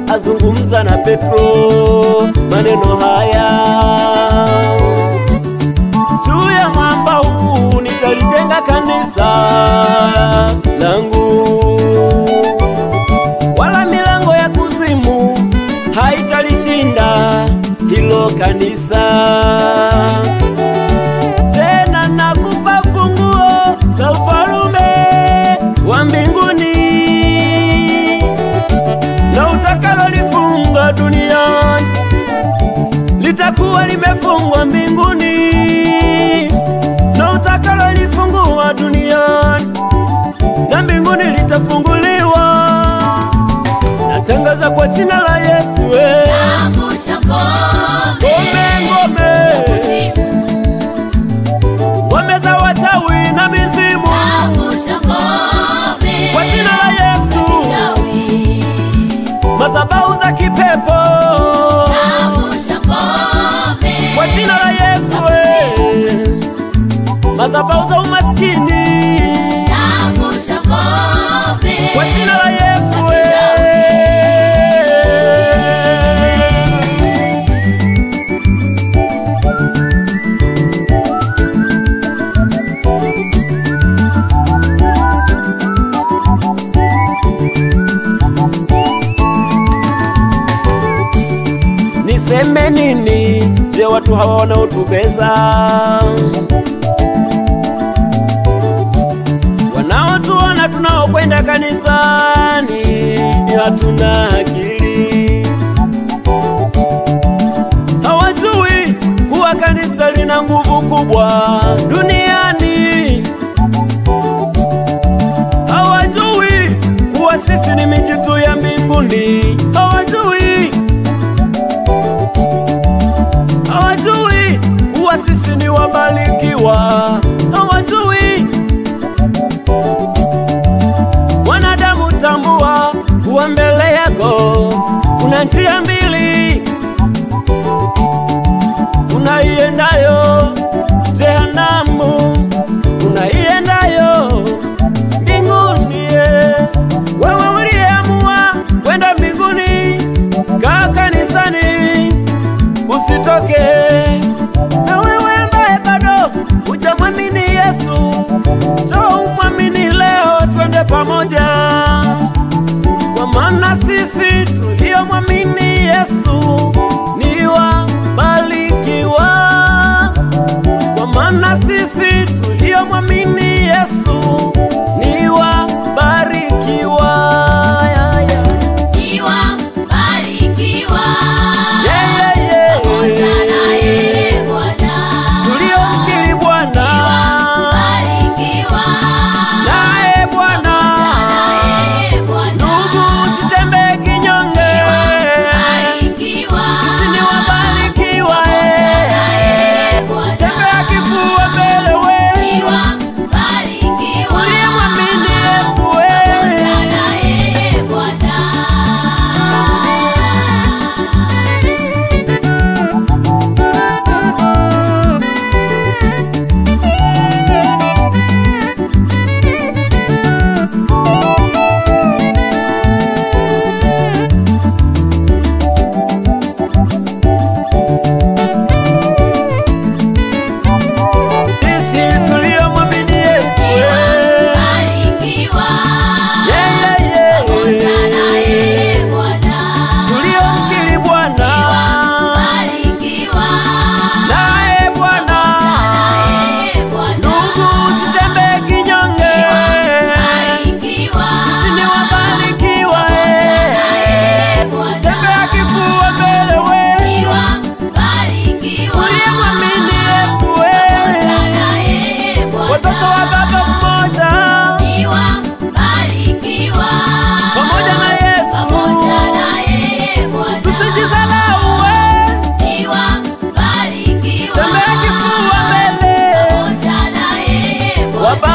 Azungumza na Petro maneno haya: juu ya mwamba huu nitalijenga kanisa langu, wala milango ya kuzimu haitalishinda hilo kanisa. Tena nakupa funguo za ufalme wa mbinguni, na utakalo lifunga duniani litakuwa limefungwa mbinguni, na utakalo lifungua duniani na mbinguni litafunguliwa. Natangaza kwa jina la Yesu, naangusha ngome wameza wachawi na mizimu, naangusha ngome kwa jina la Yesu. Madhabahu za kipepo, naangusha ngome kwa jina la Yesu. Madhabahu za umaskini, naangusha ngome kwa jina la Yesu. Niseme nini? Je, watu hawa wanaotubeza, wanaotuona tunaokwenda kanisani hatuna akili? Hawajui kuwa kanisa lina nguvu kubwa duniani. Hawajui kuwa sisi ni mijitu ya mbinguni. Hawajui kuwa sisi ni wabarikiwa. Hawajui wanadamu watoto wa baba mmoja, barikiwa pamoja na Yesu, pamoja na yeye Bwana. Tusijizalau, barikiwa tembea kifua mbele, pamoja na yeye Bwana.